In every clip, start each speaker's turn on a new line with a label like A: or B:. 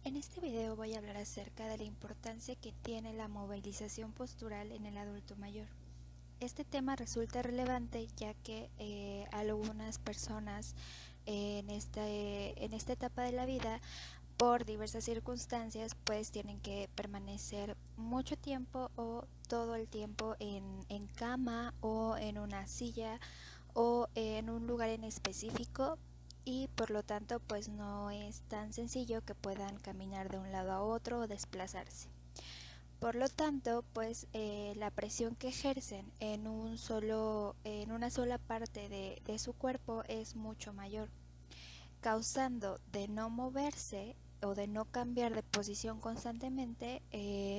A: En este video voy a hablar acerca de la importancia que tiene la movilización postural en el adulto mayor. Este tema resulta relevante ya que algunas personas en esta etapa de la vida, por diversas circunstancias, pues tienen que permanecer mucho tiempo o todo el tiempo en cama o en una silla o en un lugar en específico, y por lo tanto pues no es tan sencillo que puedan caminar de un lado a otro o desplazarse. Por lo tanto, pues la presión que ejercen en una sola parte de su cuerpo es mucho mayor, causando de no moverse o de no cambiar de posición constantemente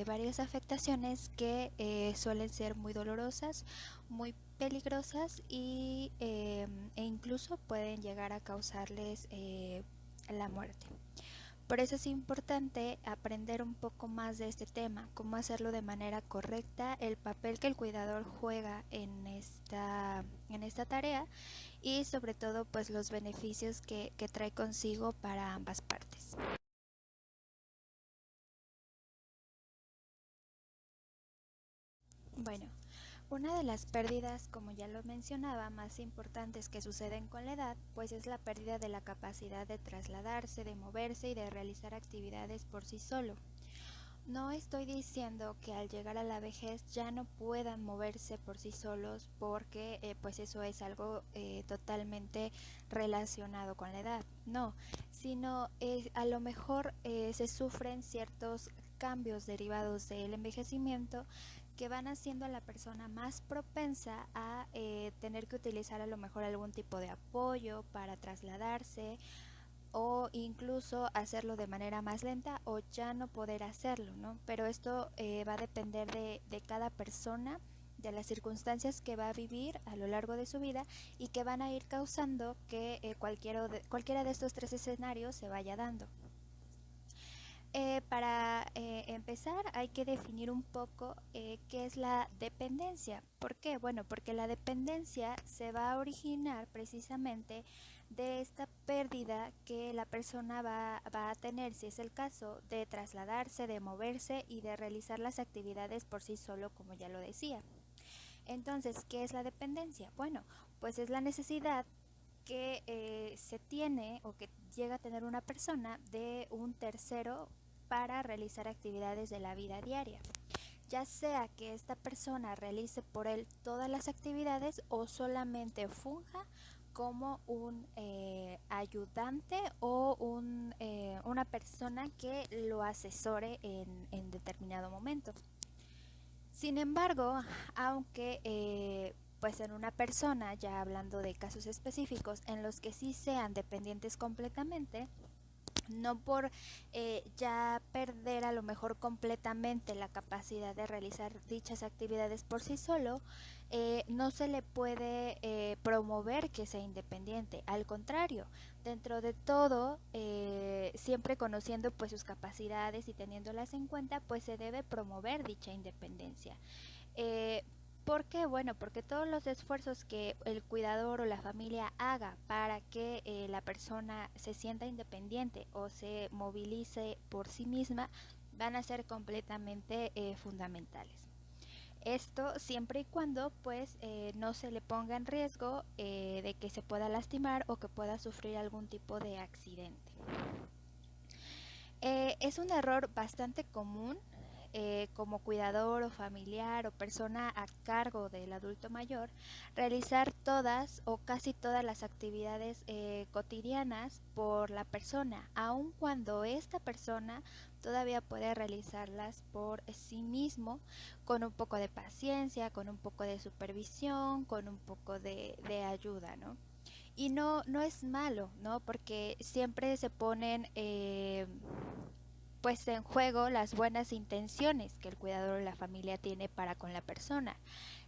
A: varias afectaciones que suelen ser muy dolorosas, muy peligrosas e incluso pueden llegar a causarles la muerte. Por eso es importante aprender un poco más de este tema, cómo hacerlo de manera correcta, el papel que el cuidador juega en esta tarea y sobre todo pues los beneficios que trae consigo para ambas partes. Bueno, una de las pérdidas, como ya lo mencionaba, más importantes que suceden con la edad, pues es la pérdida de la capacidad de trasladarse, de moverse y de realizar actividades por sí solo. No estoy diciendo que al llegar a la vejez ya no puedan moverse por sí solos, porque pues eso es algo totalmente relacionado con la edad. No, sino a lo mejor se sufren ciertos cambios derivados del envejecimiento que van haciendo a la persona más propensa a tener que utilizar a lo mejor algún tipo de apoyo para trasladarse, o incluso hacerlo de manera más lenta o ya no poder hacerlo, ¿no? Pero esto va a depender de cada persona, de las circunstancias que va a vivir a lo largo de su vida y que van a ir causando que cualquiera de estos tres escenarios se vaya dando. Para empezar hay que definir un poco qué es la dependencia. ¿Por qué? Bueno, porque la dependencia se va a originar precisamente de esta pérdida que la persona va a tener, si es el caso, de trasladarse, de moverse y de realizar las actividades por sí solo, como ya lo decía. Entonces, ¿qué es la dependencia? Bueno, pues es la necesidad que se tiene o que llega a tener una persona de un tercero para realizar actividades de la vida diaria, ya sea que esta persona realice por él todas las actividades o solamente funja como un ayudante o una persona que lo asesore en determinado momento. Sin embargo, aunque pues en una persona, ya hablando de casos específicos en los que sí sean dependientes completamente, no por ya perder a lo mejor completamente la capacidad de realizar dichas actividades por sí solo, no se le puede promover que sea independiente. Al contrario, dentro de todo, siempre conociendo pues sus capacidades y teniéndolas en cuenta, pues se debe promover dicha independencia. Eh, ¿Por qué? Bueno, porque todos los esfuerzos que el cuidador o la familia haga para que la persona se sienta independiente o se movilice por sí misma van a ser completamente fundamentales. Esto siempre y cuando pues no se le ponga en riesgo de que se pueda lastimar o que pueda sufrir algún tipo de accidente. Es un error bastante común como cuidador o familiar o persona a cargo del adulto mayor realizar todas o casi todas las actividades cotidianas por la persona, aun cuando esta persona todavía puede realizarlas por sí mismo, con un poco de paciencia, con un poco de supervisión, con un poco de ayuda, ¿no? Y no es malo, ¿no? Porque siempre se ponen pues en juego las buenas intenciones que el cuidador o la familia tiene para con la persona.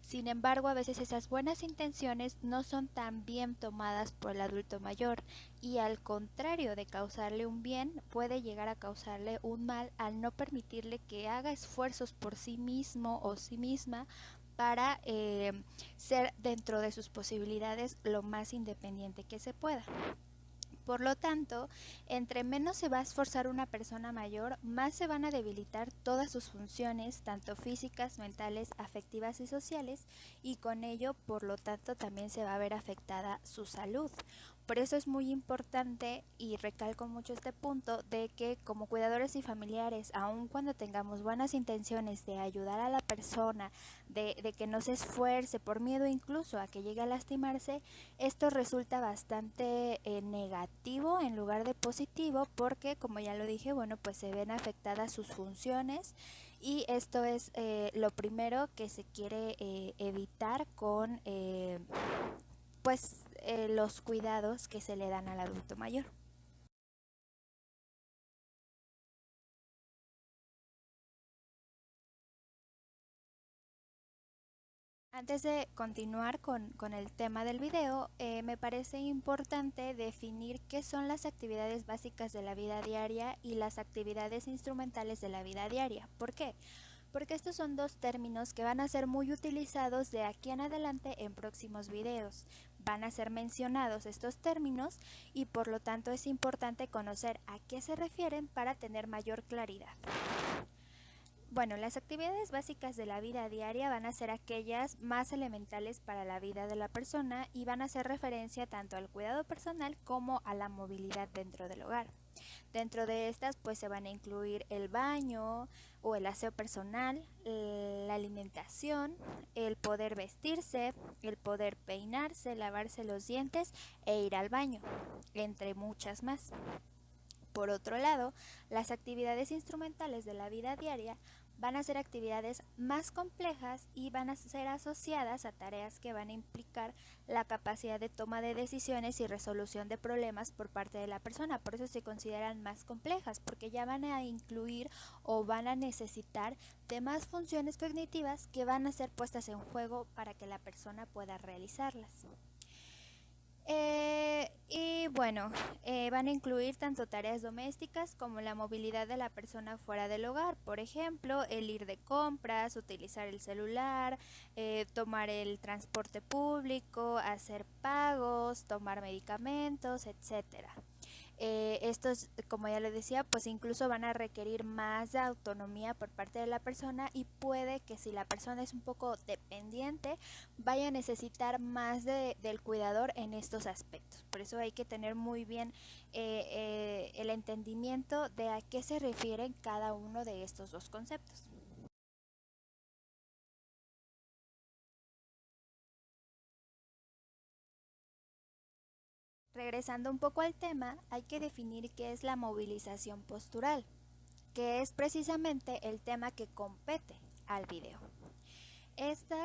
A: Sin embargo, a veces esas buenas intenciones no son tan bien tomadas por el adulto mayor y al contrario de causarle un bien, puede llegar a causarle un mal al no permitirle que haga esfuerzos por sí mismo o sí misma para ser dentro de sus posibilidades lo más independiente que se pueda. Por lo tanto, entre menos se va a esforzar una persona mayor, más se van a debilitar todas sus funciones, tanto físicas, mentales, afectivas y sociales, y con ello, por lo tanto, también se va a ver afectada su salud. Por eso es muy importante, y recalco mucho este punto, de que como cuidadores y familiares, aun cuando tengamos buenas intenciones de ayudar a la persona, de que no se esfuerce por miedo incluso a que llegue a lastimarse, esto resulta bastante negativo en lugar de positivo, porque como ya lo dije, bueno, pues se ven afectadas sus funciones, y esto es lo primero que se quiere evitar con los cuidados que se le dan al adulto mayor. Antes de continuar con el tema del video, me parece importante definir qué son las actividades básicas de la vida diaria y las actividades instrumentales de la vida diaria. ¿Por qué? Porque estos son dos términos que van a ser muy utilizados de aquí en adelante en próximos videos. Van a ser mencionados estos términos, y por lo tanto es importante conocer a qué se refieren para tener mayor claridad. Bueno, las actividades básicas de la vida diaria van a ser aquellas más elementales para la vida de la persona, y van a hacer referencia tanto al cuidado personal como a la movilidad dentro del hogar. Dentro de estas pues se van a incluir el baño o el aseo personal, la alimentación, el poder vestirse, el poder peinarse, lavarse los dientes e ir al baño, entre muchas más. Por otro lado, las actividades instrumentales de la vida diaria van a ser actividades más complejas y van a ser asociadas a tareas que van a implicar la capacidad de toma de decisiones y resolución de problemas por parte de la persona. Por eso se consideran más complejas, porque ya van a incluir o van a necesitar de más funciones cognitivas que van a ser puestas en juego para que la persona pueda realizarlas. Y bueno, van a incluir tanto tareas domésticas como la movilidad de la persona fuera del hogar. Por ejemplo, el ir de compras, utilizar el celular, tomar el transporte público, hacer pagos, tomar medicamentos, etcétera. Estos, como ya le decía, pues incluso van a requerir más de autonomía por parte de la persona, y puede que si la persona es un poco dependiente, vaya a necesitar más del cuidador en estos aspectos. Por eso hay que tener muy bien el entendimiento de a qué se refieren cada uno de estos dos conceptos. Regresando un poco al tema, hay que definir qué es la movilización postural, que es precisamente el tema que compete al video. Este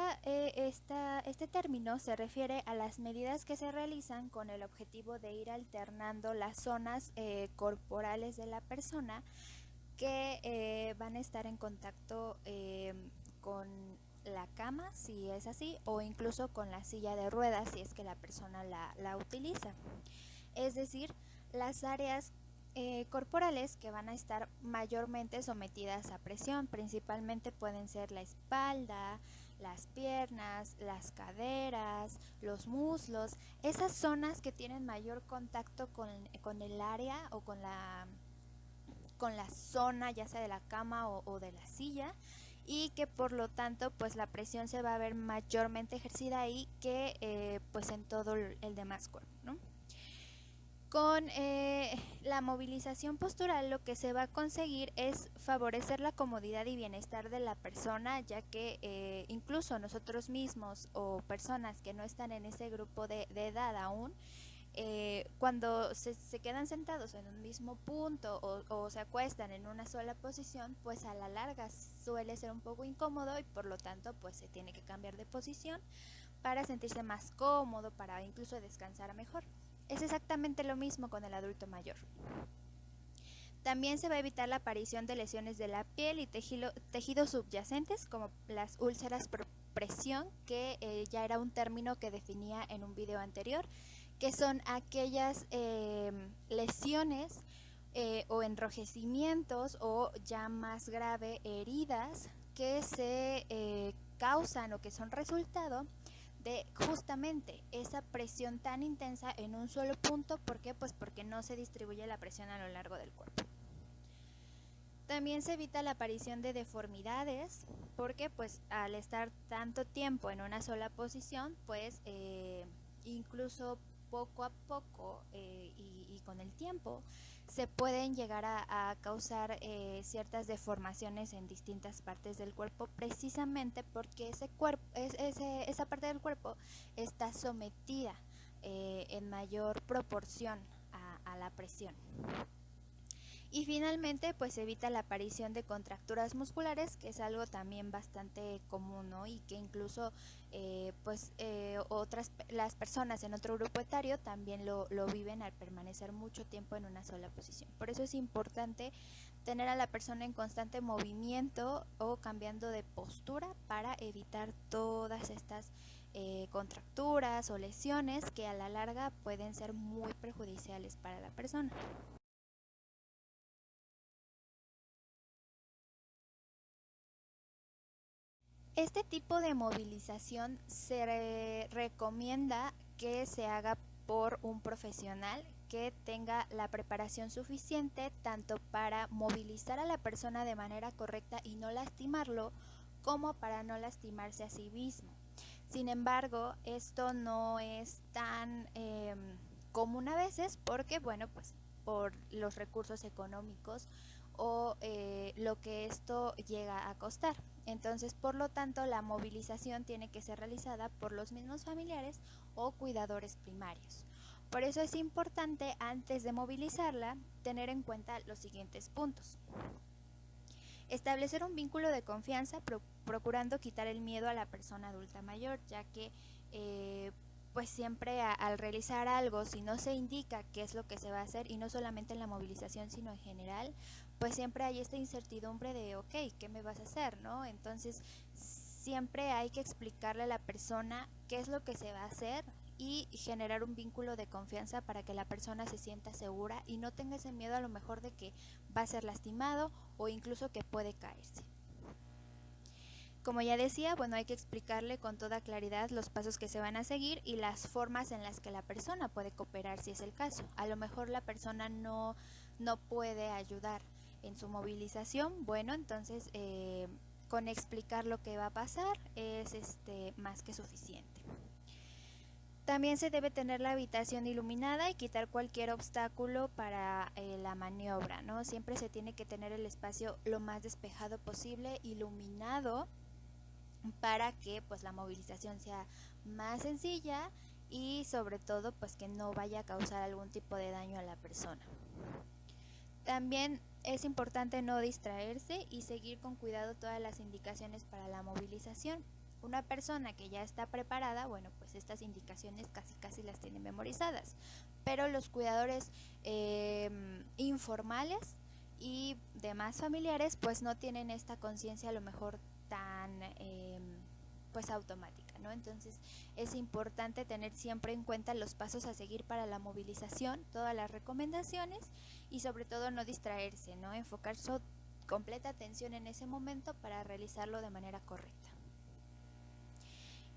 A: término se refiere a las medidas que se realizan con el objetivo de ir alternando las zonas corporales de la persona que van a estar en contacto con la cama, si es así, o incluso con la silla de ruedas, si es que la persona la utiliza. Es decir, las áreas corporales que van a estar mayormente sometidas a presión, principalmente pueden ser la espalda, las piernas, las caderas, los muslos, esas zonas que tienen mayor contacto con el área o con la zona, ya sea de la cama o de la silla, y que por lo tanto pues la presión se va a ver mayormente ejercida ahí que pues en todo el demás cuerpo, ¿no? Con la movilización postural lo que se va a conseguir es favorecer la comodidad y bienestar de la persona, ya que incluso nosotros mismos o personas que no están en ese grupo de edad aún, cuando se quedan sentados en un mismo punto o se acuestan en una sola posición, pues a la larga suele ser un poco incómodo, y por lo tanto pues se tiene que cambiar de posición para sentirse más cómodo, para incluso descansar mejor. Es exactamente lo mismo con el adulto mayor. También se va a evitar la aparición de lesiones de la piel y tejidos subyacentes, como las úlceras por presión, que ya era un término que definía en un video anterior, que son aquellas lesiones o enrojecimientos, o ya más grave, heridas que se causan o que son resultado de justamente esa presión tan intensa en un solo punto. ¿Por qué? Pues porque no se distribuye la presión a lo largo del cuerpo. También se evita la aparición de deformidades, porque pues al estar tanto tiempo en una sola posición, pues incluso poco a poco y con el tiempo se pueden llegar a causar ciertas deformaciones en distintas partes del cuerpo, precisamente porque esa parte del cuerpo está sometida en mayor proporción a la presión. Y finalmente, pues evita la aparición de contracturas musculares, que es algo también bastante común, ¿no? Y que incluso las personas en otro grupo etario también lo viven al permanecer mucho tiempo en una sola posición. Por eso es importante tener a la persona en constante movimiento o cambiando de postura para evitar todas estas contracturas o lesiones que a la larga pueden ser muy perjudiciales para la persona. Este tipo de movilización se recomienda que se haga por un profesional que tenga la preparación suficiente tanto para movilizar a la persona de manera correcta y no lastimarlo, como para no lastimarse a sí mismo. Sin embargo, esto no es tan común a veces porque, bueno, pues por los recursos económicos o lo que esto llega a costar. Entonces, por lo tanto, la movilización tiene que ser realizada por los mismos familiares o cuidadores primarios. Por eso es importante, antes de movilizarla, tener en cuenta los siguientes puntos. Establecer un vínculo de confianza procurando quitar el miedo a la persona adulta mayor, ya que pues siempre al realizar algo, si no se indica qué es lo que se va a hacer, y no solamente en la movilización sino en general, pues siempre hay esta incertidumbre de ok, ¿qué me vas a hacer? ¿No? Entonces siempre hay que explicarle a la persona qué es lo que se va a hacer y generar un vínculo de confianza para que la persona se sienta segura y no tenga ese miedo a lo mejor de que va a ser lastimado o incluso que puede caerse. Como ya decía, bueno, hay que explicarle con toda claridad los pasos que se van a seguir y las formas en las que la persona puede cooperar si es el caso. A lo mejor la persona no puede ayudar en su movilización, bueno, entonces con explicar lo que va a pasar es más que suficiente. También se debe tener la habitación iluminada y quitar cualquier obstáculo para la maniobra, ¿no? Siempre se tiene que tener el espacio lo más despejado posible, iluminado, para que pues la movilización sea más sencilla y sobre todo pues que no vaya a causar algún tipo de daño a la persona. También es importante no distraerse y seguir con cuidado todas las indicaciones para la movilización. Una persona que ya está preparada, bueno, pues estas indicaciones casi las tiene memorizadas, pero los cuidadores informales y demás familiares pues no tienen esta conciencia a lo mejor tan pues automática, ¿no? Entonces es importante tener siempre en cuenta los pasos a seguir para la movilización, todas las recomendaciones y sobre todo no distraerse, ¿no? Enfocar su completa atención en ese momento para realizarlo de manera correcta.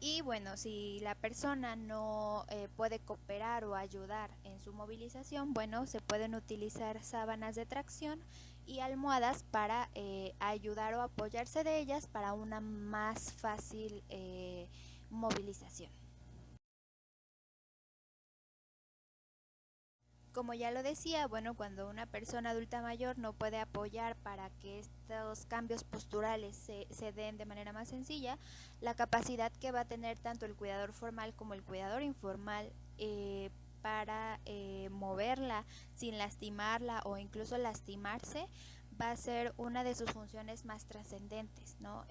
A: Y bueno, si la persona no puede cooperar o ayudar en su movilización, bueno, se pueden utilizar sábanas de tracción y almohadas para ayudar o apoyarse de ellas para una más fácil movilización. Como ya lo decía, bueno, cuando una persona adulta mayor no puede apoyar para que estos cambios posturales se den de manera más sencilla, la capacidad que va a tener tanto el cuidador formal como el cuidador informal para moverla sin lastimarla o incluso lastimarse va a ser una de sus funciones más trascendentes, ¿no?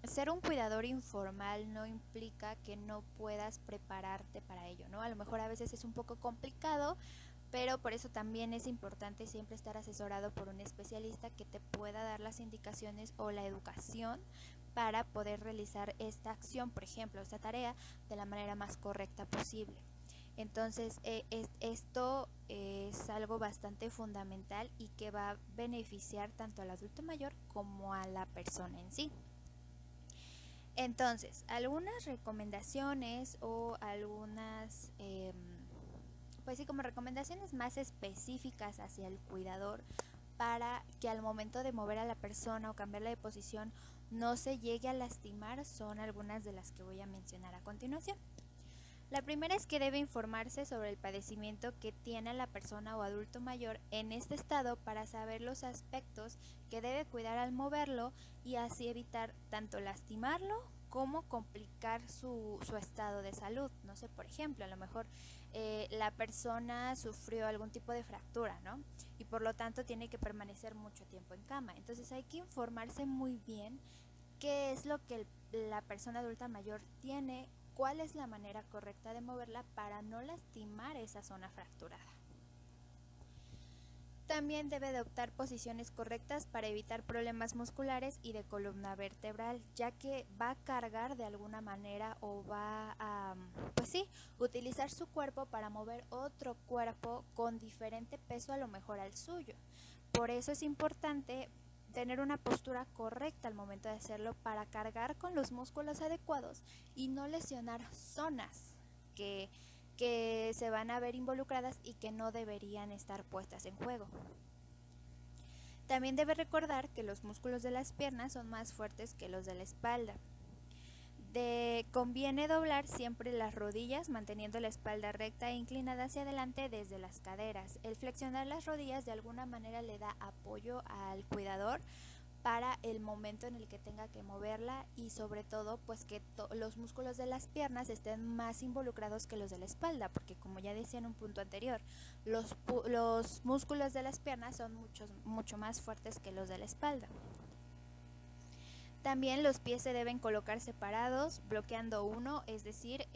A: Ser un cuidador informal no implica que no puedas prepararte para ello, ¿no? A lo mejor a veces es un poco complicado, pero por eso también es importante siempre estar asesorado por un especialista que te pueda dar las indicaciones o la educación para poder realizar esta acción, por ejemplo, esta tarea, de la manera más correcta posible. Entonces, esto es algo bastante fundamental y que va a beneficiar tanto al adulto mayor como a la persona en sí. Entonces, algunas recomendaciones o algunas, pues sí, como recomendaciones más específicas hacia el cuidador para que al momento de mover a la persona o cambiarla de posición no se llegue a lastimar son algunas de las que voy a mencionar a continuación. La primera es que debe informarse sobre el padecimiento que tiene la persona o adulto mayor en este estado para saber los aspectos que debe cuidar al moverlo y así evitar tanto lastimarlo como complicar su estado de salud. No sé, por ejemplo, a lo mejor la persona sufrió algún tipo de fractura, ¿no? Y por lo tanto tiene que permanecer mucho tiempo en cama. Entonces hay que informarse muy bien qué es lo que la persona adulta mayor tiene, cuál es la manera correcta de moverla para no lastimar esa zona fracturada. También debe de optar posiciones correctas para evitar problemas musculares y de columna vertebral, ya que va a cargar de alguna manera o va a, pues sí, utilizar su cuerpo para mover otro cuerpo con diferente peso a lo mejor al suyo. Por eso es importante tener una postura correcta al momento de hacerlo para cargar con los músculos adecuados y no lesionar zonas que, que se van a ver involucradas y que no deberían estar puestas en juego. También debe recordar que los músculos de las piernas son más fuertes que los de la espalda. Conviene doblar siempre las rodillas manteniendo la espalda recta e inclinada hacia adelante desde las caderas. El flexionar las rodillas de alguna manera le da apoyo al cuidador para el momento en el que tenga que moverla y sobre todo pues que los músculos de las piernas estén más involucrados que los de la espalda, porque como ya decía en un punto anterior, los músculos de las piernas son mucho más fuertes que los de la espalda. También los pies se deben colocar separados, bloqueando uno, es decir,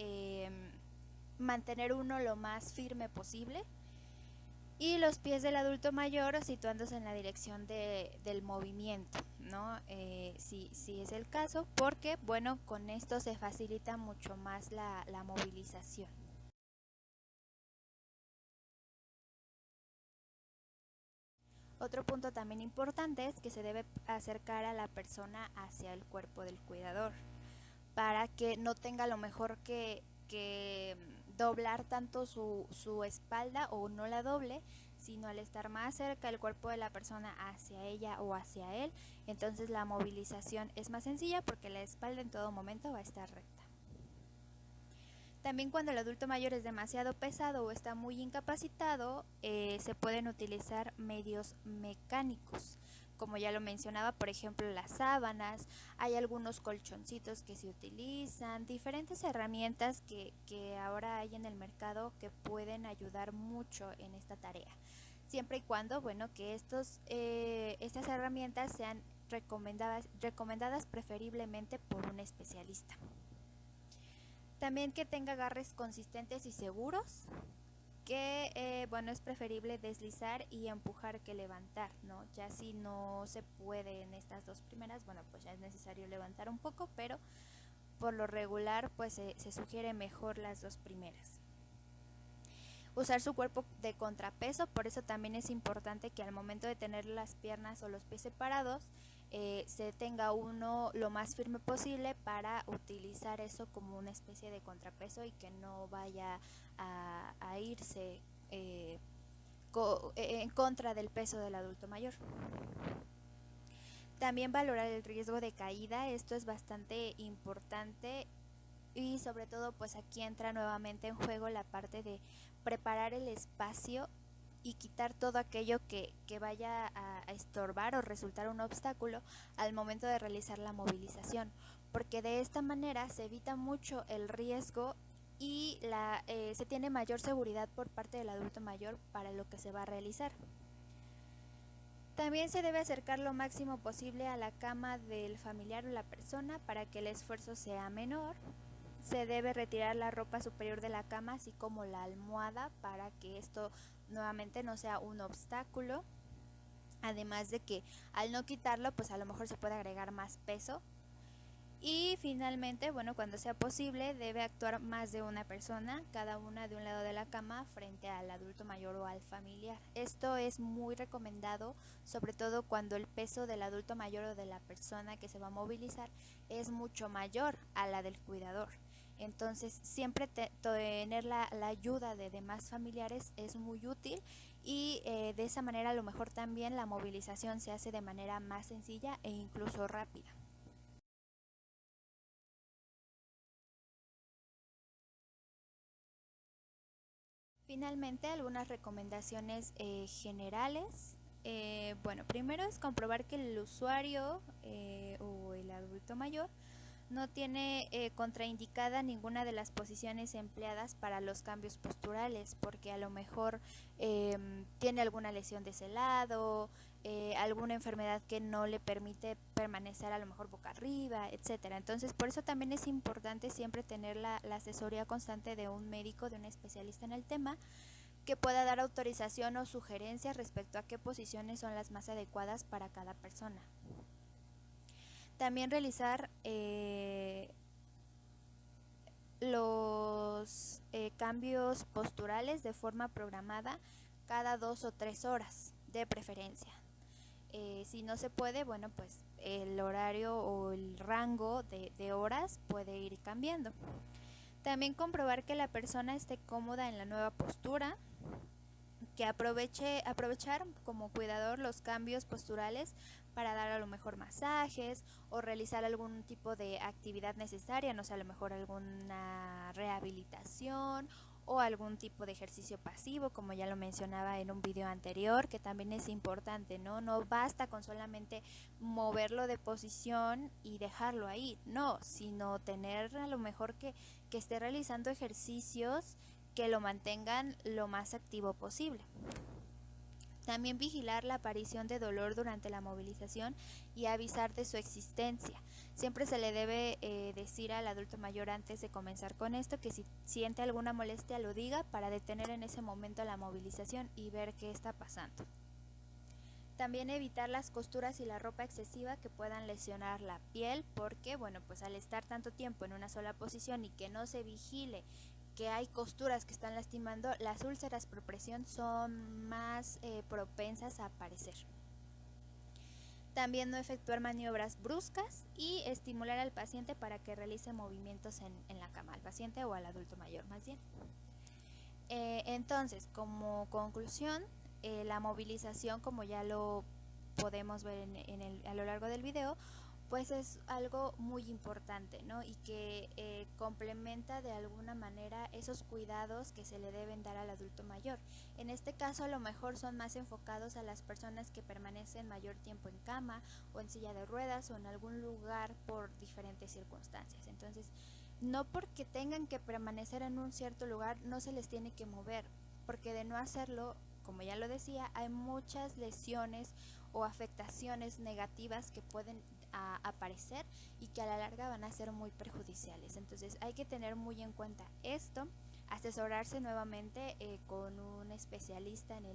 A: mantener uno lo más firme posible. Y los pies del adulto mayor situándose en la dirección del movimiento, ¿no? Si es el caso, porque, bueno, con esto se facilita mucho más la movilización. Otro punto también importante es que se debe acercar a la persona hacia el cuerpo del cuidador para que no tenga lo mejor que doblar tanto su espalda o no la doble, sino al estar más cerca el cuerpo de la persona hacia ella o hacia él, entonces la movilización es más sencilla porque la espalda en todo momento va a estar recta. También cuando el adulto mayor es demasiado pesado o está muy incapacitado, se pueden utilizar medios mecánicos. Como ya lo mencionaba, por ejemplo, las sábanas, hay algunos colchoncitos que se utilizan, diferentes herramientas que ahora hay en el mercado que pueden ayudar mucho en esta tarea. Siempre y cuando, bueno, que estas herramientas sean recomendadas preferiblemente por un especialista. También que tenga agarres consistentes y seguros, que bueno, es preferible deslizar y empujar que levantar, ¿no? Ya si no se puede en estas dos primeras, bueno, pues ya es necesario levantar un poco, pero por lo regular pues se sugiere mejor las dos primeras. Usar su cuerpo de contrapeso, por eso también es importante que al momento de tener las piernas o los pies separados, se tenga uno lo más firme posible para utilizar eso como una especie de contrapeso y que no vaya a irse en contra del peso del adulto mayor. También valorar el riesgo de caída, esto es bastante importante y sobre todo pues aquí entra nuevamente en juego la parte de preparar el espacio y quitar todo aquello que vaya a estorbar o resultar un obstáculo al momento de realizar la movilización, porque de esta manera se evita mucho el riesgo y se tiene mayor seguridad por parte del adulto mayor para lo que se va a realizar. También se debe acercar lo máximo posible a la cama del familiar o la persona para que el esfuerzo sea menor. Se debe retirar la ropa superior de la cama, así como la almohada, para que esto nuevamente no sea un obstáculo. Además de que al no quitarlo, pues a lo mejor se puede agregar más peso. Y finalmente, bueno, cuando sea posible, debe actuar más de una persona, cada una de un lado de la cama, frente al adulto mayor o al familiar. Esto es muy recomendado, sobre todo cuando el peso del adulto mayor o de la persona que se va a movilizar es mucho mayor a la del cuidador. Entonces, siempre tener la ayuda de demás familiares es muy útil y de esa manera a lo mejor también la movilización se hace de manera más sencilla e incluso rápida. Finalmente, algunas recomendaciones generales. Bueno, primero es comprobar que el usuario o el adulto mayor no tiene contraindicada ninguna de las posiciones empleadas para los cambios posturales, porque a lo mejor tiene alguna lesión de ese lado, alguna enfermedad que no le permite permanecer a lo mejor boca arriba, etcétera. Entonces, por eso también es importante siempre tener la asesoría constante de un médico, de un especialista en el tema, que pueda dar autorización o sugerencias respecto a qué posiciones son las más adecuadas para cada persona. También realizar los cambios posturales de forma programada cada 2 o 3 horas, de preferencia. Si no se puede, bueno, pues el horario o el rango de horas puede ir cambiando. También comprobar que la persona esté cómoda en la nueva postura, que aprovechar como cuidador los cambios posturales para dar a lo mejor masajes o realizar algún tipo de actividad necesaria, no sé, a lo mejor alguna rehabilitación o algún tipo de ejercicio pasivo, como ya lo mencionaba en un video anterior, que también es importante, ¿no? No basta con solamente moverlo de posición y dejarlo ahí, no, sino tener a lo mejor que esté realizando ejercicios que lo mantengan lo más activo posible. También vigilar la aparición de dolor durante la movilización y avisar de su existencia. Siempre se le debe decir al adulto mayor antes de comenzar con esto que si siente alguna molestia lo diga para detener en ese momento la movilización y ver qué está pasando. También evitar las costuras y la ropa excesiva que puedan lesionar la piel, porque bueno, pues al estar tanto tiempo en una sola posición y que no se vigile que hay costuras que están lastimando, las úlceras por presión son más propensas a aparecer. También no efectuar maniobras bruscas y estimular al paciente para que realice movimientos en la cama, al paciente o al adulto mayor más bien. Entonces, como conclusión, la movilización, como ya lo podemos ver a lo largo del video, pues es algo muy importante, ¿no? Y que complementa de alguna manera esos cuidados que se le deben dar al adulto mayor. En este caso, a lo mejor son más enfocados a las personas que permanecen mayor tiempo en cama o en silla de ruedas o en algún lugar por diferentes circunstancias. Entonces, no porque tengan que permanecer en un cierto lugar, no se les tiene que mover, porque de no hacerlo, como ya lo decía, hay muchas lesiones o afectaciones negativas que pueden aparecer y que a la larga van a ser muy perjudiciales. Entonces hay que tener muy en cuenta esto, asesorarse nuevamente con un especialista en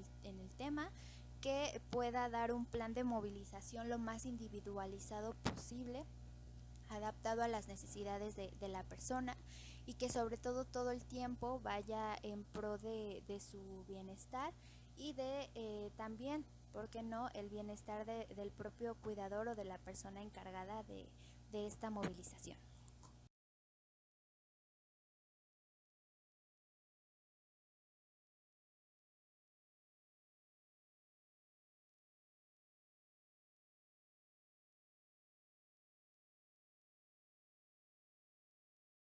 A: el tema que pueda dar un plan de movilización lo más individualizado posible, adaptado a las necesidades de la persona, y que sobre todo el tiempo vaya en pro de su bienestar y de también, ¿por qué no?, el bienestar del propio cuidador o de la persona encargada de esta movilización.